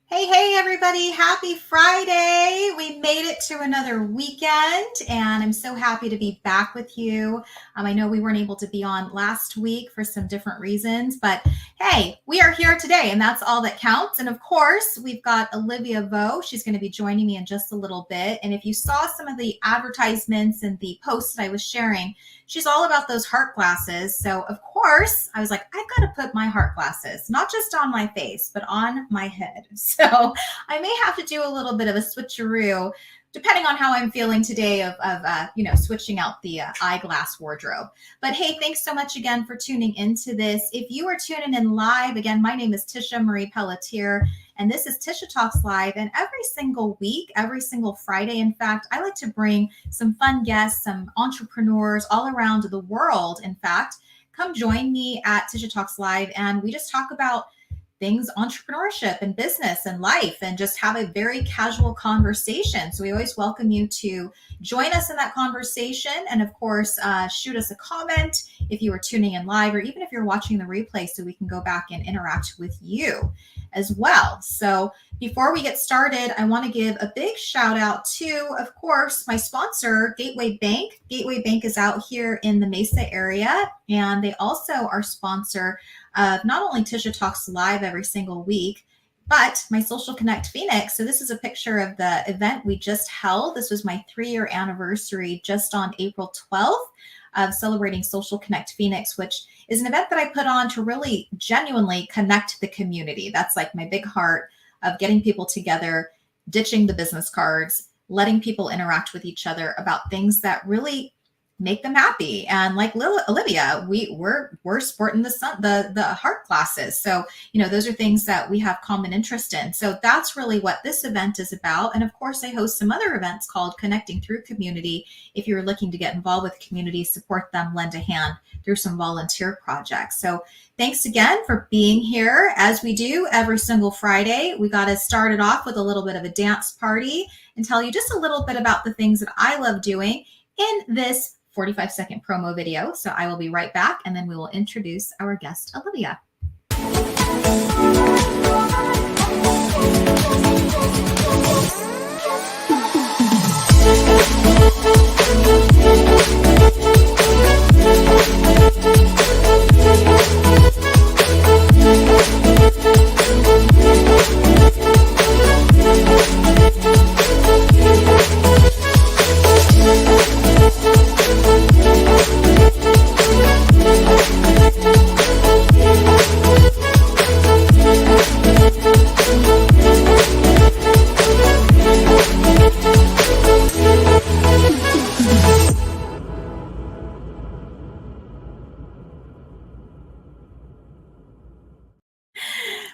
Hey, everybody. Happy Friday. We made it to another weekend, and I'm so happy to be back with you. I know we weren't able to be on last week for some different reasons, but hey, we are here today, and that's all that counts. And of course, we've got Olivia Vo. She's going to be joining me in just a little bit. And if you saw some of the advertisements and the posts that I was sharing, she's all about those heart glasses. So, of course, I was like, I've got to put my heart glasses, not just on my face, but on my head. So, I may have to do a little bit of a switcheroo depending on how I'm feeling today of switching out the eyeglass wardrobe. But hey, thanks so much again for tuning into this. If you are tuning in live, again, my name is Tisha Marie Pelletier, and this is Tisha Talks Live. And every single week, every single Friday, in fact, I like to bring some fun guests, some entrepreneurs all around the world. In fact, come join me at Tisha Talks Live, and we just talk about things, entrepreneurship and business and life, and just have a very casual conversation. So we always welcome you to join us in that conversation. And of course, shoot us a comment if you are tuning in live, or even if you're watching the replay, so we can go back and interact with you as well. So before we get started, I want to give a big shout out to, of course, my sponsor, Gateway Bank. Gateway Bank is out here in the Mesa area, and they also are sponsor of not only Tisha Talks Live every single week, but my Social Connect Phoenix. So this is a picture of the event we just held. This was my 3-year anniversary just on April 12th of celebrating Social Connect Phoenix, which is an event that I put on to really genuinely connect the community. That's like my big heart of getting people together, ditching the business cards, letting people interact with each other about things that really make them happy. And like Olivia, we're sporting the heart glasses. So, those are things that we have common interest in. So that's really what this event is about. And of course, I host some other events called Connecting Through Community. If you're looking to get involved with community, support them, lend a hand through some volunteer projects. So thanks again for being here. As we do every single Friday, we got to start it off with a little bit of a dance party and tell you just a little bit about the things that I love doing in this 45-second promo video. So I will be right back, and then we will introduce our guest, Olivia.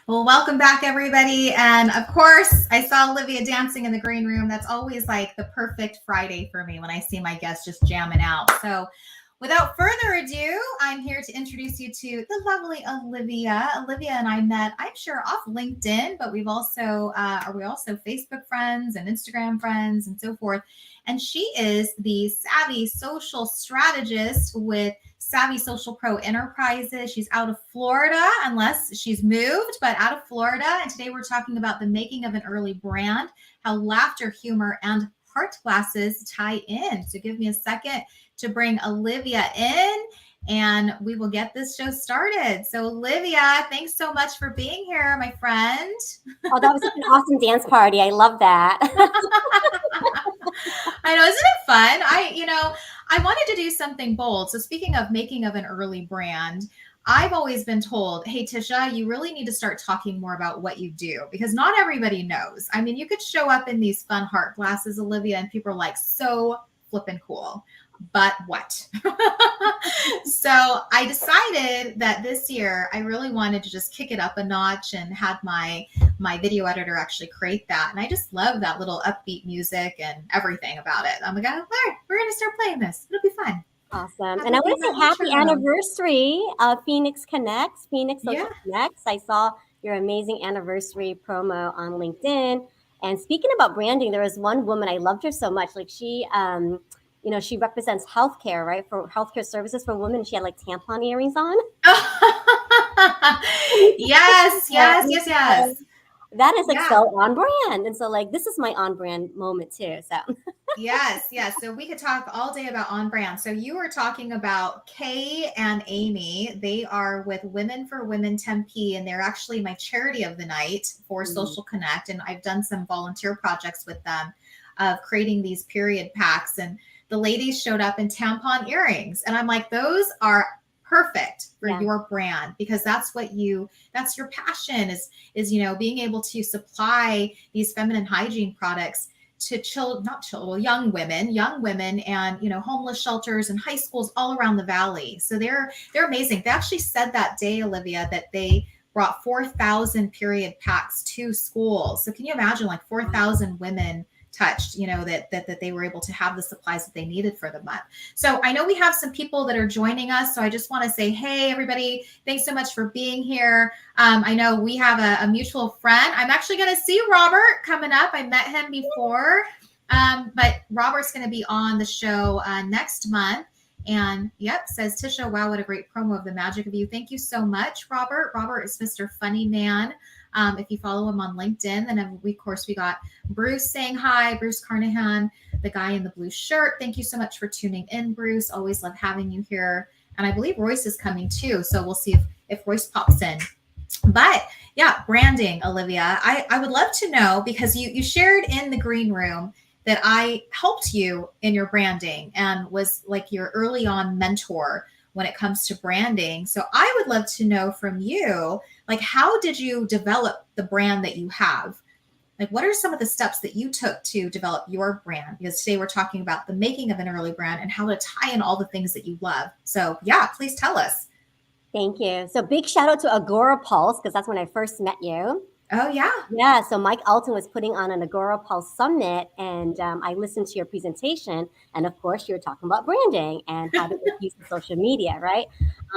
Well, welcome back, everybody. And of course, I saw Olivia dancing in the green room. That's always like the perfect Friday for me when I see my guests just jamming out. So without further ado, I'm here to introduce you to the lovely Olivia. Olivia and I met, I'm sure, off LinkedIn, but we're also Facebook friends and Instagram friends and so forth. And she is the savvy social strategist with Savvy Social Pro Enterprises. She's out of Florida, unless she's moved, but out of Florida. And today we're talking about the making of an early brand, how laughter, humor, and heart glasses tie in. So give me a second to bring Olivia in, and we will get this show started. So Olivia, thanks so much for being here, my friend. Oh, that was such an awesome dance party. I love that. I know, isn't it fun? I wanted to do something bold. So speaking of making of an early brand, I've always been told, hey, Tisha, you really need to start talking more about what you do, because not everybody knows. I mean, you could show up in these fun heart glasses, Olivia, and people are like, so flippin' cool. But what? So I decided that this year I really wanted to just kick it up a notch and had my video editor actually create that. And I just love that little upbeat music and everything about it. I'm like, all right, we're going to start playing this. It'll be fun. Awesome. And I want to say happy anniversary of Phoenix Connects, Phoenix Social Connects. I saw your amazing anniversary promo on LinkedIn. And speaking about branding, there was one woman, I loved her so much. Like she represents healthcare, right? For healthcare services for women. She had like tampon earrings on. Yes. That is like Yeah. so on brand. And so like this is my on brand moment too. So Yes, yes. So we could talk all day about on brand. So you were talking about Kay and Amy. They are with Women for Women Tempe, and they're actually my charity of the night for mm, Social Connect. And I've done some volunteer projects with them of creating these period packs. And the ladies showed up in tampon earrings. And I'm like, those are perfect for yeah. your brand because that's your passion is being able to supply these feminine hygiene products to young women and homeless shelters and high schools all around the valley. So they're amazing. They actually said that day, Olivia, that they brought 4,000 period packs to schools. So can you imagine, like 4,000 women touched, that they were able to have the supplies that they needed for the month. So I know we have some people that are joining us. So I just want to say, hey, everybody, thanks so much for being here. I know we have a mutual friend. I'm actually going to see Robert coming up. I met him before, but Robert's going to be on the show next month. And yep, says Tisha, wow, what a great promo of the magic of you. Thank you so much, Robert. Robert is Mr. Funny Man. If you follow him on LinkedIn, then of course we got Bruce saying hi, Bruce Carnahan, the guy in the blue shirt. Thank you so much for tuning in, Bruce. Always love having you here. And I believe Royce is coming too. So we'll see if Royce pops in. But yeah, branding, Olivia. I would love to know because you shared in the green room that I helped you in your branding and was like your early on mentor when it comes to branding. So I would love to know from you, like, how did you develop the brand that you have? Like, what are some of the steps that you took to develop your brand? Because today we're talking about the making of an early brand and how to tie in all the things that you love. So yeah, please tell us. Thank you. So big shout out to Agora Pulse because that's when I first met you. Oh yeah. Yeah, so Mike Alton was putting on an Agora Pulse Summit, and I listened to your presentation. And of course, you were talking about branding and how to make use of social media, right?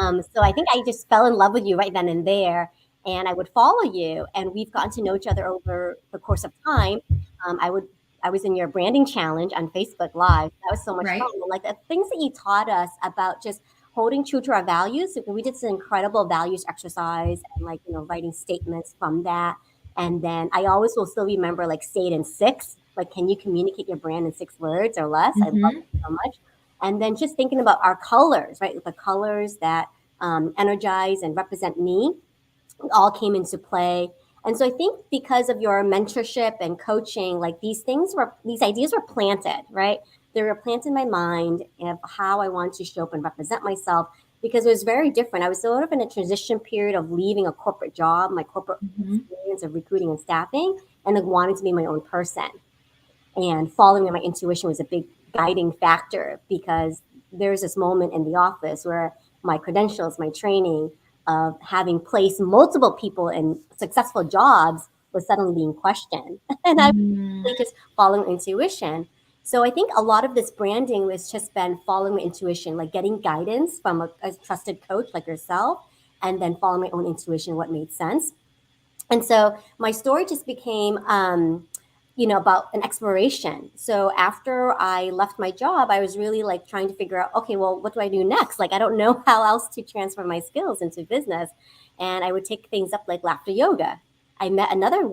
So I think I just fell in love with you right then and there, and I would follow you, and we've gotten to know each other over the course of time. Um, I would. I was in your branding challenge on Facebook Live. That was so much fun. Right. And like the things that you taught us about just holding true to our values. We did this incredible values exercise and like writing statements from that, and then I always will still remember like say it in six. Like, can you communicate your brand in 6 words or less? I love Mm-hmm. it so much. And then just thinking about our colors, right? The colors that energize and represent me all came into play. And so I think because of your mentorship and coaching, like these ideas were planted, right? They were planted in my mind of how I want to show up and represent myself because it was very different. I was sort of in a transition period of leaving a corporate job, my corporate Mm-hmm. experience of recruiting and staffing, and like wanting to be my own person. And following my intuition was a big guiding factor because there's this moment in the office where my credentials, my training of having placed multiple people in successful jobs was suddenly being questioned. And I was Mm-hmm. really just following intuition. So I think a lot of this branding was just been following my intuition, like getting guidance from a trusted coach like yourself, and then following my own intuition, what made sense. And so my story just became about an exploration. So after I left my job, I was really like trying to figure out, okay, well, what do I do next? Like, I don't know how else to transfer my skills into business. And I would take things up like laughter yoga. I met another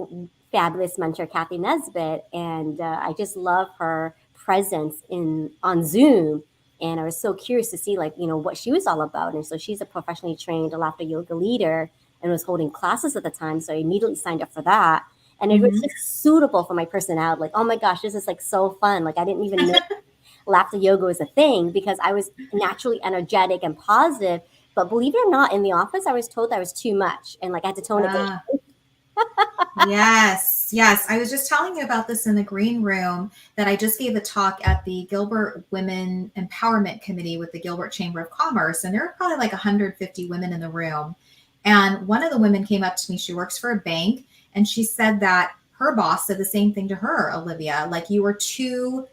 fabulous mentor, Kathy Nesbitt, and I just love her presence in on Zoom. And I was so curious to see like, what she was all about. And so she's a professionally trained laughter yoga leader and was holding classes at the time. So I immediately signed up for that. And it was Mm-hmm. just suitable for my personality. Like, oh my gosh, this is like so fun. Like I didn't even know laughter yoga was a thing because I was naturally energetic and positive. But believe it or not, in the office, I was told I was too much and like I had to tone it down. Yes, yes. I was just telling you about this in the green room that I just gave a talk at the Gilbert Women Empowerment Committee with the Gilbert Chamber of Commerce, and there were probably like 150 women in the room. And one of the women came up to me. She works for a bank, and she said that her boss said the same thing to her, Olivia. Like, you were too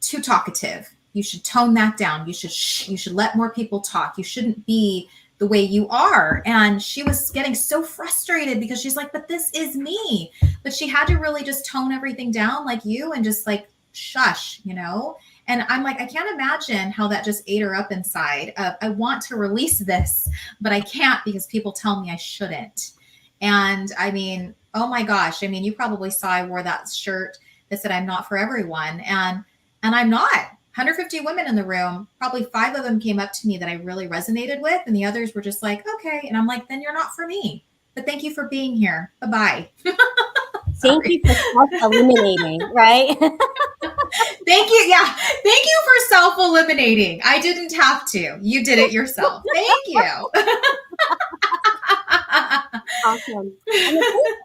talkative. You should tone that down. You should let more people talk. You shouldn't be the way you are. And she was getting so frustrated because she's like, but this is me. But she had to really just tone everything down like you and just like shush. And I'm like, I can't imagine how that just ate her up inside. I want to release this, but I can't because people tell me I shouldn't. And I mean, Oh my gosh. I mean, you probably saw I wore that shirt that said I'm not for everyone. And I'm not. 150 women in the room, probably 5 of them came up to me that I really resonated with, and the others were just like, okay. And I'm like, then you're not for me. But thank you for being here. Bye-bye. Thank Sorry. you for self-eliminating, right? Thank you. Yeah. Thank you for self-eliminating. I didn't have to. You did it yourself. Thank you. Awesome. And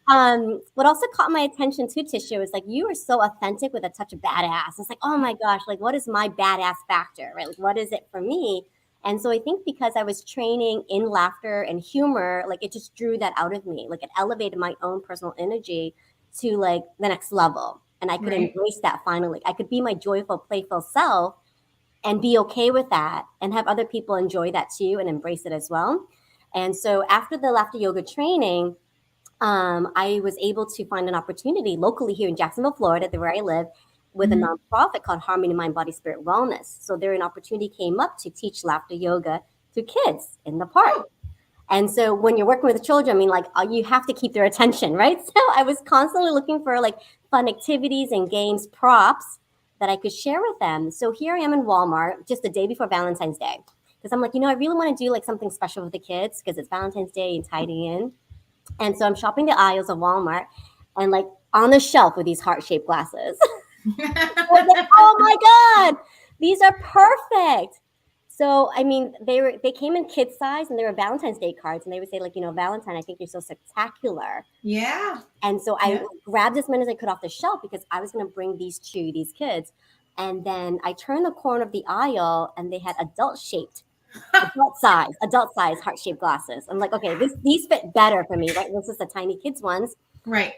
I think what also caught my attention too, Tisha, was like you were so authentic with a touch of badass. It's like, oh my gosh, like what is my badass factor, right? Like what is it for me? And so I think because I was training in laughter and humor, like it just drew that out of me. Like it elevated my own personal energy to like the next level. And I could Right. embrace that finally. I could be my joyful, playful self and be okay with that and have other people enjoy that too and embrace it as well. And so after the laughter yoga training, I was able to find an opportunity locally here in Jacksonville, Florida, where I live, with a Mm-hmm. nonprofit called Harmony Mind Body Spirit Wellness. So there, an opportunity came up to teach laughter yoga to kids in the park. Oh, And so when you're working with children, I mean, like you have to keep their attention, right? So I was constantly looking for like fun activities and games, props that I could share with them. So here I am in Walmart just the day before Valentine's Day. Because I'm like, I really want to do like something special with the kids because it's Valentine's Day and tidying in. And so I'm shopping the aisles of Walmart and like on the shelf with these heart-shaped glasses. I was like, oh my God, these are perfect. So I mean, they came in kid size and they were Valentine's Day cards, and they would say like, Valentine, I think you're so spectacular. yeah. And so I Yeah. grabbed as many as I could off the shelf because I was going to bring these to these kids. And then I turned the corner of the aisle and they had adult size heart shaped glasses. I'm like, okay, these fit better for me, right? This is the tiny kids ones. Right.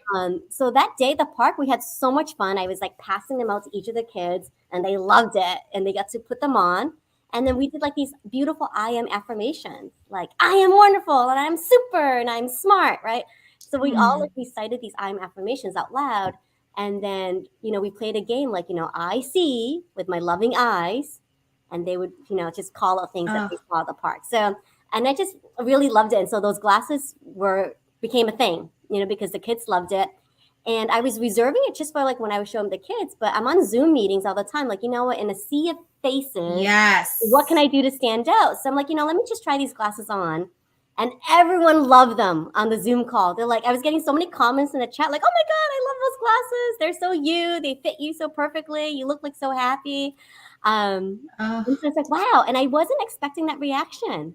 So that day at the park, we had so much fun. I was like passing them out to each of the kids, and they loved it, and they got to put them on. And then we did like these beautiful I am affirmations, like I am wonderful, and I'm super, and I'm smart, right? So we all like recited these I am affirmations out loud, and then we played a game like I see with my loving eyes, and they would just call out things that Oh, they saw at the park. So and I just really loved it, and so those glasses became a thing, because the kids loved it. And I was reserving it just for like when I was showing the kids, but I'm on Zoom meetings all the time. Like, what, in a sea of faces, what can yes. I do to stand out? So I'm like, let me just try these glasses on. And everyone loved them on the Zoom call. They're like, I was getting so many comments in the chat, like, oh my God, I love those glasses. They're so you. They fit you so perfectly. You look like so happy. Oh, And so it's like, wow. And I wasn't expecting that reaction.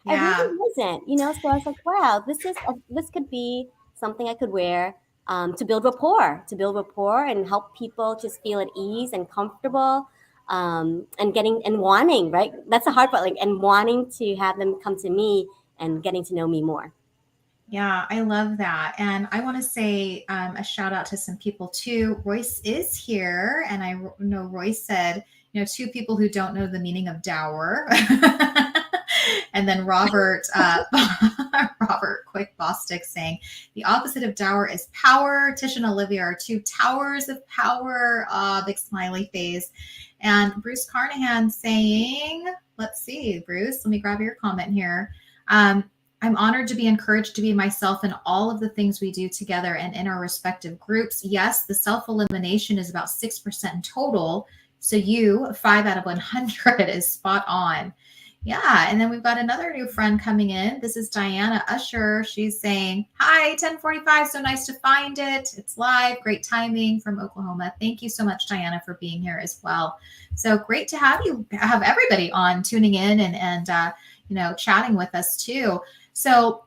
I yeah. really wasn't, So I was like, wow, this could be something I could wear to build rapport and help people just feel at ease and comfortable, and getting and wanting, right? That's the hard part, like, and wanting to have them come to me and getting to know me more. Yeah, I love that. And I want to say a shout out to some people too. Royce is here. And I know Royce said, 2 people who don't know the meaning of dower. And then Robert Quick Bostic saying, the opposite of dower is power. Tish and Olivia are 2 towers of power. Big smiley face. And Bruce Carnahan saying, let's see, Bruce, let me grab your comment here. I'm honored to be encouraged to be myself in all of the things we do together and in our respective groups. Yes, the self-elimination is about 6% in total. So 5 out of 100 is spot on. Yeah. And then we've got another new friend coming in. This is Diana Usher. She's saying, hi, 1045. So nice to find it. It's live. Great timing from Oklahoma. Thank you so much, Diana, for being here as well. So great to have everybody on tuning in and chatting with us too. So,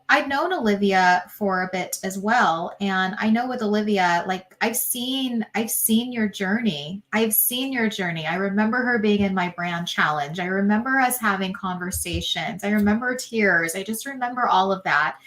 I've known Olivia for a bit as well. And I know with Olivia, like I've seen your journey. I've seen your journey. I remember her being in my brand challenge. I remember us having conversations. I remember tears. I just remember all of that.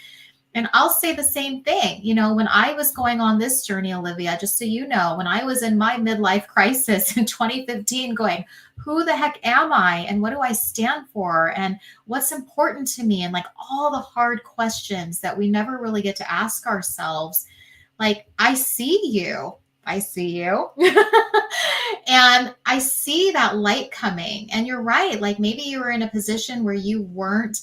And I'll say the same thing. When I was going on this journey, Olivia, just so you know, when I was in my midlife crisis in 2015, going, who the heck am I? And what do I stand for? And what's important to me? And like all the hard questions that we never really get to ask ourselves. Like, I see you. I see you. And I see that light coming. And you're right. Like maybe you were in a position where you weren't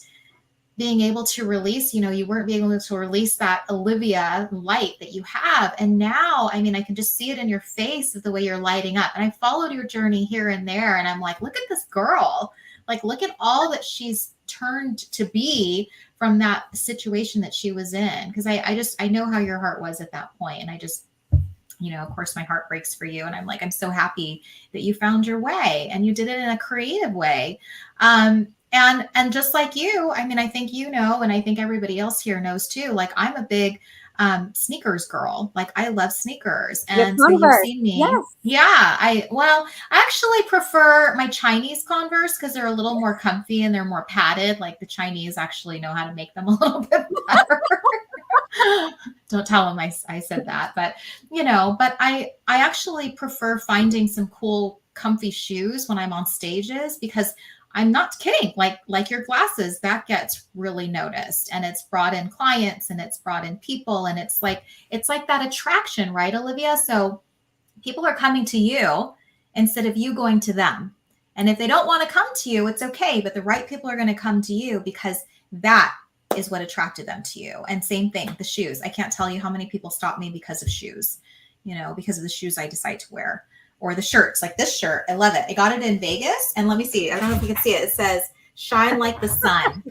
being able to release, you weren't being able to release that Olivia light that you have. And now, I mean, I can just see it in your face of the way you're lighting up. And I followed your journey here and there. And I'm like, look at this girl. Like, look at all that she's turned to be from that situation that she was in. Cause I know how your heart was at that point. And I just, of course my heart breaks for you. And I'm like, I'm so happy that you found your way and you did it in a creative way. And just like you, I mean, I think and I think everybody else here knows too, like I'm a big sneakers girl. Like I love sneakers. Your And so you've Converse. seen me. Yes. Yeah, I actually prefer my Chinese Converse because they're a little more comfy and they're more padded. Like the Chinese actually know how to make them a little bit better. Don't tell them I said that, but but I actually prefer finding some cool comfy shoes when I'm on stages because I'm not kidding. Like your glasses, that gets really noticed and it's brought in clients and it's brought in people and it's like that attraction, right, Olivia? So people are coming to you instead of you going to them. And if they don't want to come to you, it's okay, but the right people are going to come to you because that is what attracted them to you. And same thing, the shoes. I can't tell you how many people stop me because of shoes, because of the shoes I decide to wear. Or the shirts, like this shirt. I love it. I got it in Vegas. And let me see. I don't know if you can see it. It says, shine like the sun.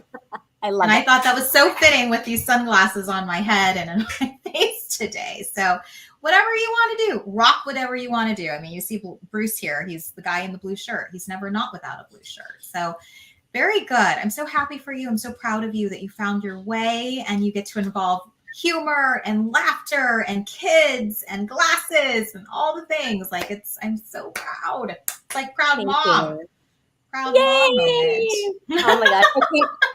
I love it. I thought that was so fitting with these sunglasses on my head and in my face today. So whatever you want to do, rock whatever you want to do. I mean, you see Bruce here. He's the guy in the blue shirt. He's never not without a blue shirt. So very good. I'm so happy for you. I'm so proud of you that you found your way and you get to involve humor and laughter and kids and glasses and all the things. Like I'm so proud. It's like proud mom. Proud mom moment. Oh my gosh.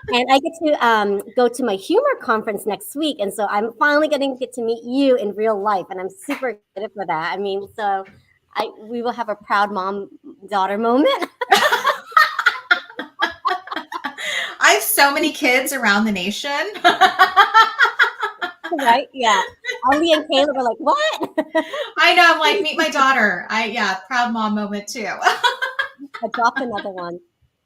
And I get to go to my humor conference next week. And so I'm finally going to get to meet you in real life. And I'm super excited for that. I mean, so we will have a proud mom daughter moment. I have so many kids around the nation. Right? Yeah. Ali and Caleb are like, what? I know. I'm like, meet my daughter. Proud mom moment too. I dropped another one.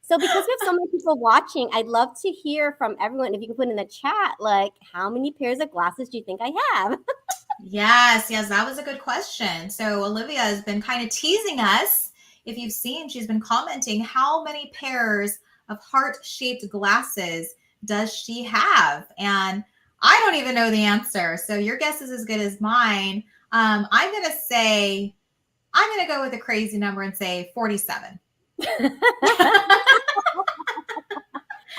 So because we have so many people watching, I'd love to hear from everyone. If you can put in the chat, like, how many pairs of glasses do you think I have? Yes, that was a good question. So Olivia has been kind of teasing us. If you've seen, she's been commenting, how many pairs of heart-shaped glasses does she have? And I don't even know the answer. So your guess is as good as mine. I'm going to go with a crazy number and say 47. I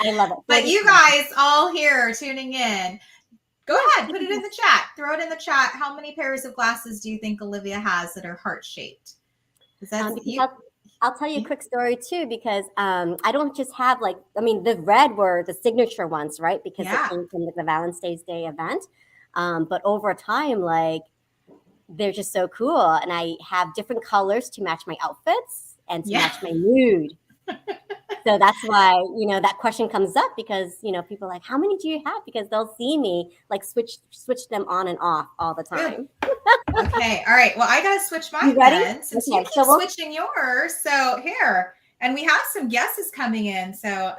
love it. But you guys all here tuning in, go ahead, put it in the chat. Throw it in the chat. How many pairs of glasses do you think Olivia has that are heart-shaped? I'll tell you a quick story too, because I don't just have the red were the signature ones, right? Because it came from the Valentine's Day event. But over time, they're just so cool. And I have different colors to match my outfits and to match my mood. So that's why, that question comes up because, people are like, how many do you have? Because they'll see me switch them on and off all the time. Okay. All right. Well, I got to switch mine then since you keep switching yours. So here, and we have some guesses coming in. So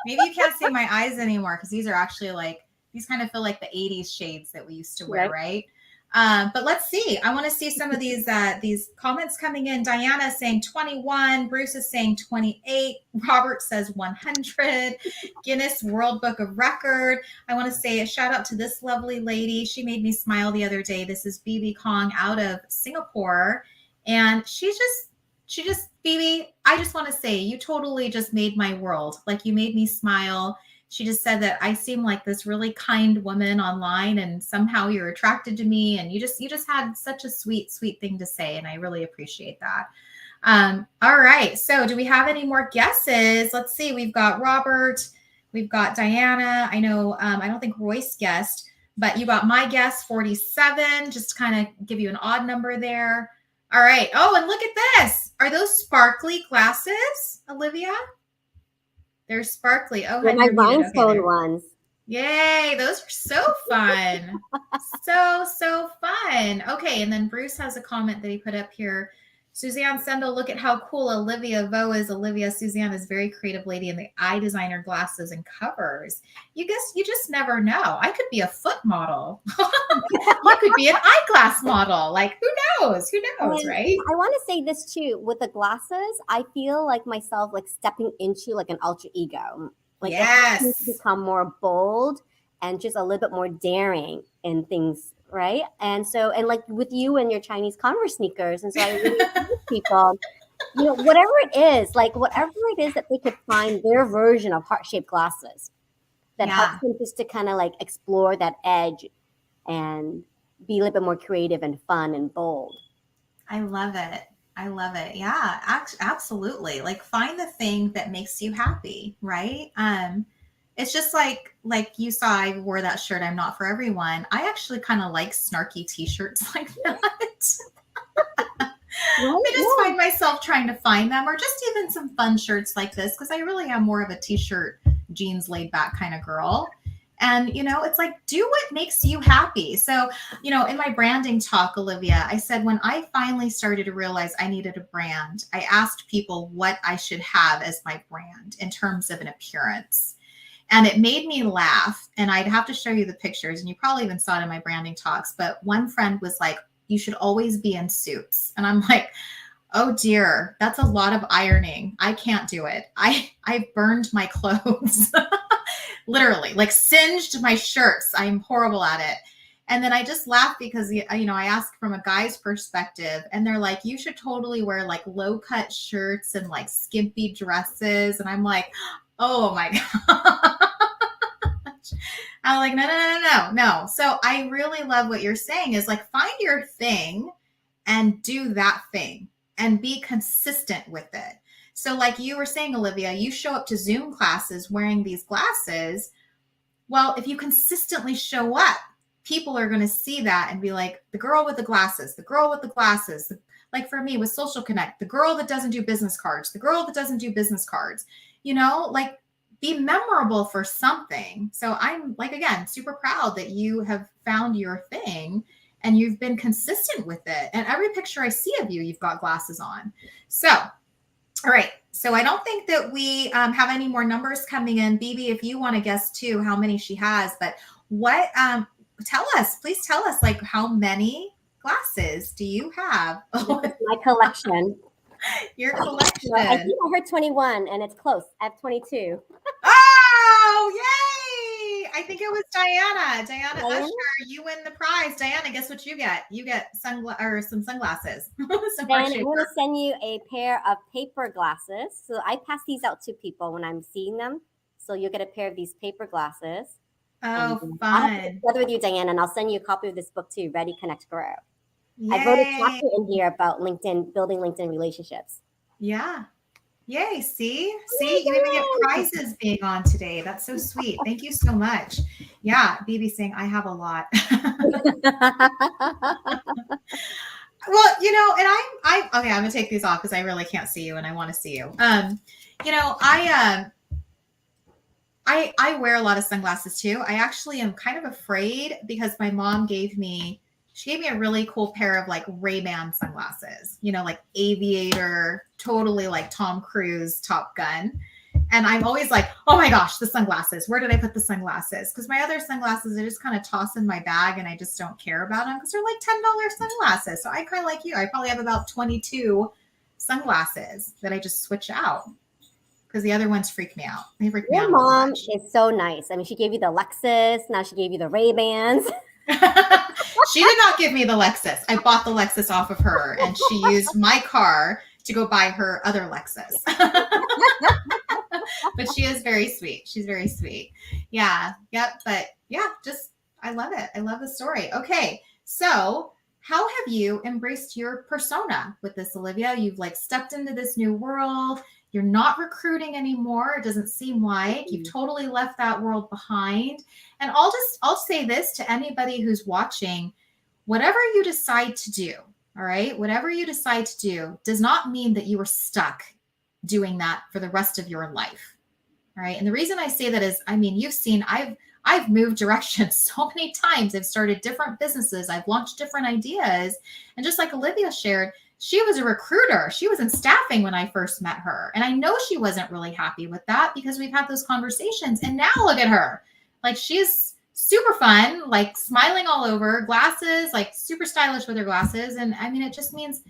maybe you can't see my eyes anymore because these are actually these kind of feel like the 80s shades that we used to wear, right? But let's see. I want to see some of these comments coming in. Diana is saying 21. Bruce is saying 28. Robert says 100. Guinness World Book of Record. I want to say a shout out to this lovely lady. She made me smile the other day. This is BB Kong out of Singapore. And she just, BB, I just want to say you totally just made my world. Like you made me smile. She just said that I seem like this really kind woman online and somehow you're attracted to me. And you just had such a sweet, sweet thing to say. And I really appreciate that. All right. So do we have any more guesses? Let's see. We've got Robert. We've got Diana. I know, I don't think Royce guessed, but you got my guess, 47, just to kind of give you an odd number there. All right. Oh, and look at this. Are those sparkly glasses, Olivia? They're sparkly. Oh, my rhinestone ones. Yay. Those are so fun. so fun. Okay. And then Bruce has a comment that he put up here. Suzanne Sendel, look at how cool Olivia Vo is. Olivia Suzanne is very creative lady in the eye designer glasses and covers. You just never know. I could be a foot model. You could be an eyeglass model. Like who knows? Who knows, And right? I want to say this too, with the glasses, I feel like myself like stepping into like an alter ego. Like it helps me to Yes. become more bold and just a little bit more daring in things, right? And so, and like with you and your Chinese Converse sneakers, and so I really encourage people, whatever it is, like whatever it is that they could find their version of heart-shaped glasses that helps Yeah. them just to kind of like explore that edge and be a little bit more creative and fun and bold. I love it. I love it. Yeah, absolutely. Like find the thing that makes you happy, right? It's just like you saw I wore that shirt, I'm not for everyone. I actually kind of like snarky t-shirts like that. Right? I just find myself trying to find them or just even some fun shirts like this because I really am more of a t-shirt, jeans laid back kind of girl. And, it's like, do what makes you happy. So, in my branding talk, Olivia, I said when I finally started to realize I needed a brand, I asked people what I should have as my brand in terms of an appearance. And it made me laugh. And I'd have to show you the pictures. And you probably even saw it in my branding talks. But one friend was like, you should always be in suits. And I'm like, oh dear, that's a lot of ironing. I can't do it. I burned my clothes. Literally, like singed my shirts. I'm horrible at it. And then I just laugh because, I ask from a guy's perspective and they're like, you should totally wear like low cut shirts and like skimpy dresses. And I'm like, oh my gosh. I'm like, no. So I really love what you're saying is like, find your thing and do that thing and be consistent with it. So like you were saying, Olivia, you show up to Zoom classes wearing these glasses. Well, if you consistently show up, people are going to see that and be like, the girl with the glasses, the girl with the glasses. Like for me with Social Connect, the girl that doesn't do business cards, the girl that doesn't do business cards, like be memorable for something. So I'm like, again, super proud that you have found your thing and you've been consistent with it. And every picture I see of you, you've got glasses on. So all right. So I don't think that we have any more numbers coming in. BB, if you want to guess too, how many she has, but what, please tell us like how many glasses do you have? My collection. Your collection. I think I heard 21 and it's close. I have 22. Oh, yay. I think it was Diana. Diana Usher, you win the prize. Diana, guess what you get? You get some sunglasses. Then I'm going to send you a pair of paper glasses. So I pass these out to people when I'm seeing them. So you'll get a pair of these paper glasses. Oh, fun. I'll have to together with you, Diana, and I'll send you a copy of this book too, Ready, Connect, Grow. Yay. I wrote a chapter in here about LinkedIn, building LinkedIn relationships. Yeah. Yay. See, you even get prizes being on today. That's so sweet. Thank you so much. Yeah. BB saying I have a lot. Well, and I'm okay. I'm gonna take these off because I really can't see you and I want to see you. I wear a lot of sunglasses too. I actually am kind of afraid because my mom gave me a really cool pair of like Ray-Ban sunglasses, like aviator, totally like Tom Cruise, Top Gun. And I'm always like, oh my gosh, the sunglasses. Where did I put the sunglasses? Because my other sunglasses, I just kind of toss in my bag and I just don't care about them because they're like $10 sunglasses. So I kind of like you. I probably have about 22 sunglasses that I just switch out because the other ones freak me out. They freak me out. Your mom is so nice. I mean, she gave you the Lexus. Now she gave you the Ray-Bans. She did not give me the Lexus. I bought the Lexus off of her and she used my car to go buy her other Lexus. But she is very sweet. She's very sweet. Yeah. Yep. But yeah, I love it. I love the story. Okay. So how have you embraced your persona with this, Olivia? You've like stepped into this new world. You're not recruiting anymore. It doesn't seem like you've totally left that world behind. And I'll say this to anybody who's watching, whatever you decide to do, all right, whatever you decide to do does not mean that you are stuck doing that for the rest of your life. All right. And the reason I say that is, I mean, you've seen, I've moved directions so many times. I've started different businesses. I've launched different ideas. And just like Olivia shared, she was a recruiter. She was in staffing when I first met her. And I know she wasn't really happy with that because we've had those conversations. And now look at her. Like she's super fun, like smiling all over, glasses, like super stylish with her glasses. And I mean, it just means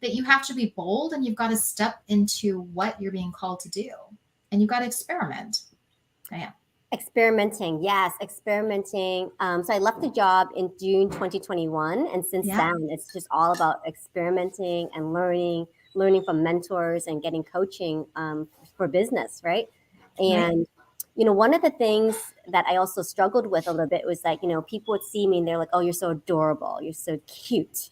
that you have to be bold and you've got to step into what you're being called to do. And you've got to experiment. Yeah. Experimenting, yes, experimenting. So I left the job in June 2021, and since then, it's just all about experimenting and learning from mentors and getting coaching for business, right? And one of the things that I also struggled with a little bit was like, people would see me and they're like, "Oh, you're so adorable, you're so cute."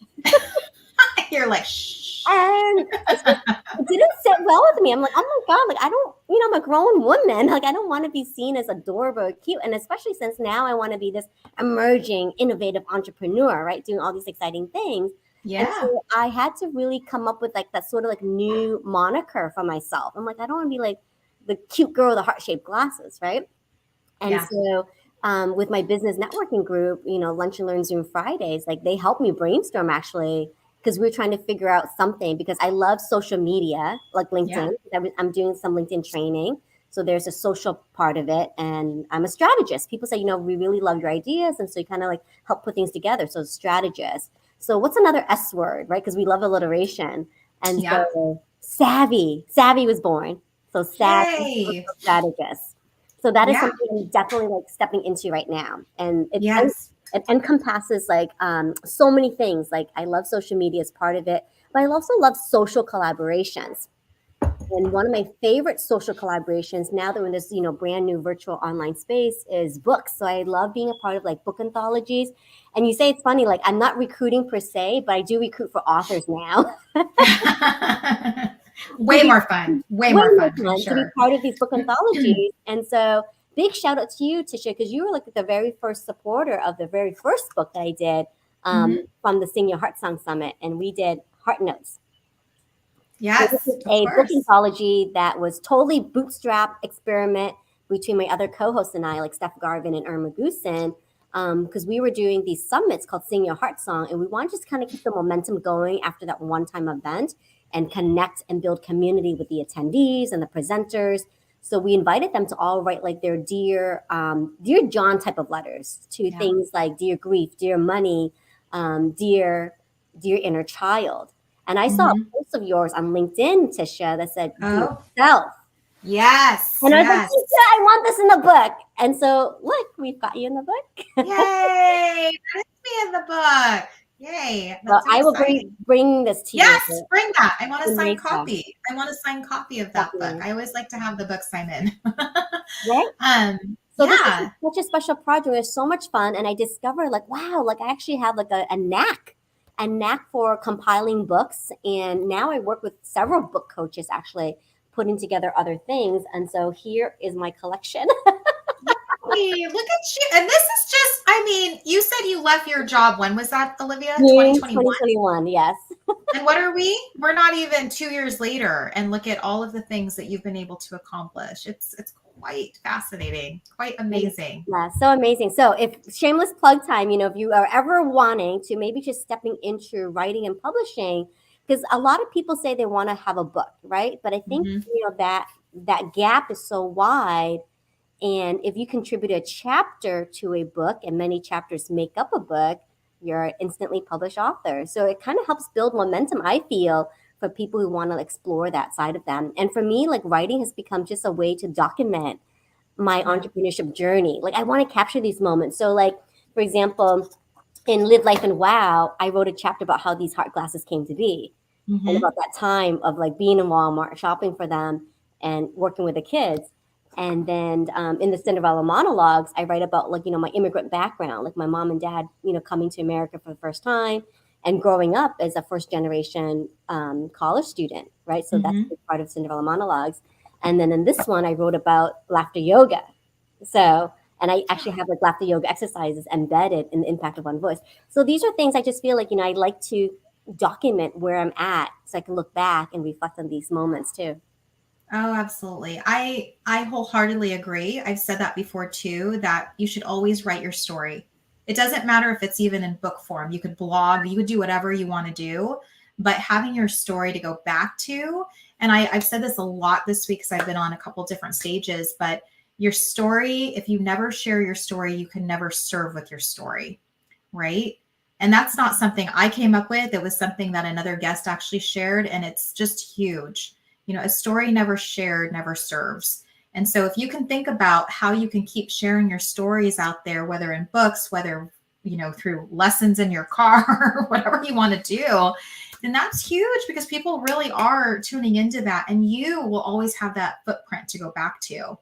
You're like, shh. And it didn't sit well with me. I'm like, oh my God, like I don't, I'm a grown woman. Like I don't want to be seen as adorable or cute. And especially since now I want to be this emerging, innovative entrepreneur, right? Doing all these exciting things. Yeah. And so I had to really come up with like that sort of like new moniker for myself. I'm like, I don't want to be like the cute girl with the heart-shaped glasses, right? And so with my business networking group, Lunch and Learn Zoom Fridays, like they helped me brainstorm actually because we were trying to figure out something because I love social media, like LinkedIn. I'm doing some LinkedIn training. So there's a social part of it. And I'm a strategist. People say, we really love your ideas. And so you kind of like help put things together. So strategist. So what's another S word, right? Because we love alliteration. And so savvy was born. So savvy, strategist. So that is something I'm definitely like stepping into right now. And it encompasses like so many things. Like I love social media as part of it, but I also love social collaborations. And one of my favorite social collaborations now that we're in this, brand new virtual online space is books. So I love being a part of like book anthologies. And you say it's funny, like I'm not recruiting per se, but I do recruit for authors now. Way more fun sure. To be part of these book anthologies. And so big shout out to you, Tisha, because you were like the very first supporter of the very first book that I did from the Sing Your Heart Song Summit. And we did Heart Notes. Yes. So this is a book anthology that was totally bootstrap experiment between my other co-hosts and I, like Steph Garvin and Irma Goosen, because we were doing these summits called Sing Your Heart Song. And we wanted to just kind of keep the momentum going after that one-time event and connect and build community with the attendees and the presenters. So we invited them to all write like their dear John type of letters to things like dear grief, dear money, dear inner child. And I saw a post of yours on LinkedIn, Tisha, that said, "Dear self." Yes. And I was like, Tisha, I want this in the book. And so look, we've got you in the book. Yay! Put me in the book. Yay. Well, I will bring this to you. Yes, bring that. I want a signed copy. I want a signed copy of that book. I always like to have the book signed in. Right? So this is such a special project. It was so much fun. And I discovered like, wow, like I actually have like a knack for compiling books. And now I work with several book coaches actually putting together other things. And so here is my collection. Hey, look at you. And this is just, I mean, you said you left your job. When was that, Olivia? 2021? 2021, yes. And what are we? We're not even 2 years later. And look at all of the things that you've been able to accomplish. It's quite fascinating, quite amazing. Yeah, so amazing. So if shameless plug time, if you are ever wanting to maybe just stepping into writing and publishing, because a lot of people say they want to have a book, right? But I think, that gap is so wide. And if you contribute a chapter to a book and many chapters make up a book, you're an instantly published author. So it kind of helps build momentum, I feel, for people who want to explore that side of them. And for me, like writing has become just a way to document my entrepreneurship journey. Like I want to capture these moments. So like, for example, in Live Life and Wow, I wrote a chapter about how these heart glasses came to be and about that time of like being in Walmart, shopping for them and working with the kids. And then in the Cinderella monologues, I write about like, my immigrant background, like my mom and dad, coming to America for the first time and growing up as a first generation college student, right? So that's part of Cinderella monologues. And then in this one, I wrote about laughter yoga. So, and I actually have like laughter yoga exercises embedded in the impact of one voice. So these are things I just feel like, I like to document where I'm at so I can look back and reflect on these moments too. Oh, absolutely. I wholeheartedly agree. I've said that before too, that you should always write your story. It doesn't matter if it's even in book form. You could blog, you could do whatever you want to do. but having your story to go back to, and I've said this a lot this week because I've been on a couple different stages, but your story, if you never share your story, you can never serve with your story, right? And that's not something I came up with. It was something that another guest actually shared, and it's just huge. A story never shared never serves. And so if you can think about how you can keep sharing your stories out there, whether in books, whether, through lessons in your car, whatever you want to do, then that's huge because people really are tuning into that. And you will always have that footprint to go back to.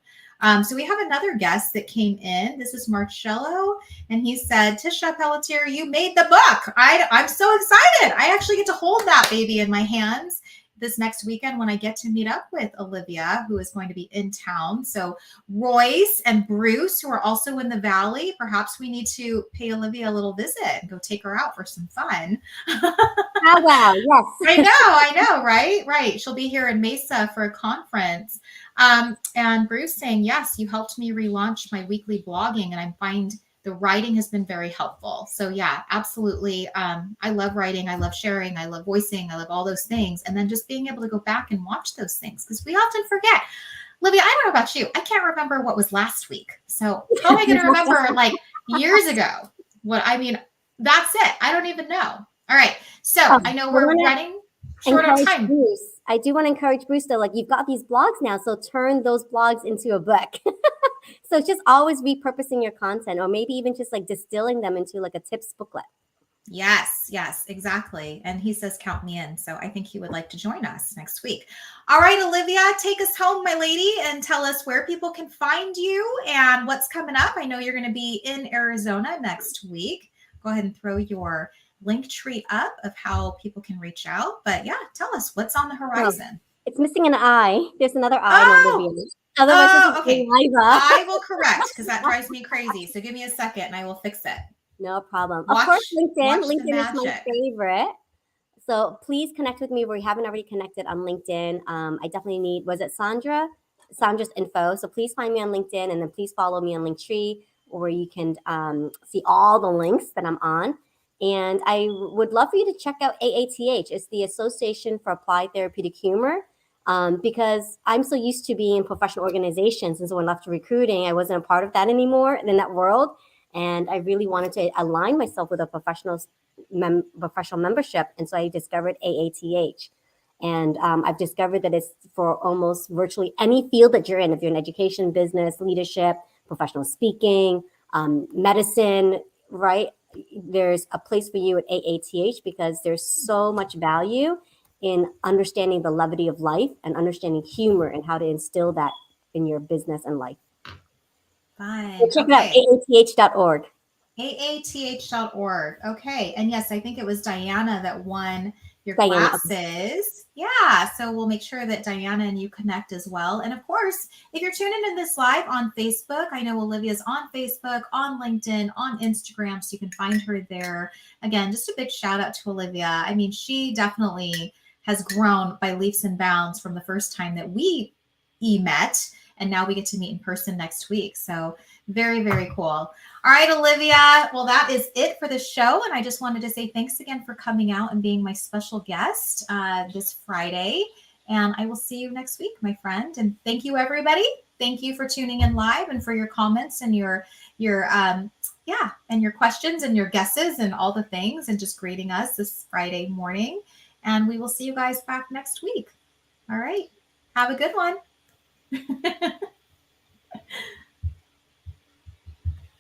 So we have another guest that came in. This is Marcello, and he said, Tisha Pelletier, you made the book. I'm so excited. I actually get to hold that baby in my hands this next weekend when I get to meet up with Olivia, who is going to be in town. So Royce and Bruce, who are also in the Valley, perhaps we need to pay Olivia a little visit and go take her out for some fun. Oh, wow. Yes. I know, right? Right. She'll be here in Mesa for a conference. And Bruce saying, yes, you helped me relaunch my weekly blogging, and I find the writing has been very helpful. So yeah, absolutely. I love writing. I love sharing. I love voicing. I love all those things. And then just being able to go back and watch those things, because we often forget. Olivia, I don't know about you. I can't remember what was last week. So how am I going to remember like years ago? That's it. I don't even know. All right. So I know we're running short on time. Bruce. I do want to encourage Bruce, though, like, you've got these blogs now, so turn those blogs into a book. So just always repurposing your content, or maybe even just like distilling them into like a tips booklet. Yes, exactly. And he says, count me in. So I think he would like to join us next week. All right, Olivia, take us home, my lady, and tell us where people can find you and what's coming up. I know you're going to be in Arizona next week. Go ahead and throw your link tree up of how people can reach out. But yeah, tell us what's on the horizon. It's missing an eye. There's another eye in Olivia. Otherwise, okay. I will correct, because that drives me crazy. So give me a second and I will fix it. No problem. Of course, LinkedIn. LinkedIn is my favorite. So please connect with me where you haven't already connected on LinkedIn. I definitely need, was it Sandra? Sandra's info. So please find me on LinkedIn, and then please follow me on Linktree, where you can see all the links that I'm on. And I would love for you to check out AATH. It's the Association for Applied Therapeutic Humor. Because I'm so used to being in professional organizations. And so when I left recruiting, I wasn't a part of that anymore in that world. And I really wanted to align myself with a professional membership. And so I discovered AATH. And I've discovered that it's for almost virtually any field that you're in. If you're in education, business, leadership, professional speaking, medicine, right? There's a place for you at AATH, because there's so much value in understanding the levity of life and understanding humor and how to instill that in your business and life. Fine. So check it out, AATH.org. AATH.org. Okay. And yes, I think it was Diana that won your classes. Yeah. So we'll make sure that Diana and you connect as well. And of course, if you're tuning in this live on Facebook, I know Olivia's on Facebook, on LinkedIn, on Instagram, so you can find her there. Again, just a big shout out to Olivia. I mean, she definitely has grown by leaps and bounds from the first time that we met, and now we get to meet in person next week. So very, very cool. All right, Olivia. Well, that is it for the show. And I just wanted to say thanks again for coming out and being my special guest this Friday. And I will see you next week, my friend. And thank you, everybody. Thank you for tuning in live and for your comments and your questions and your guesses and all the things, and just greeting us this Friday morning. And we will see you guys back next week. All right. Have a good one.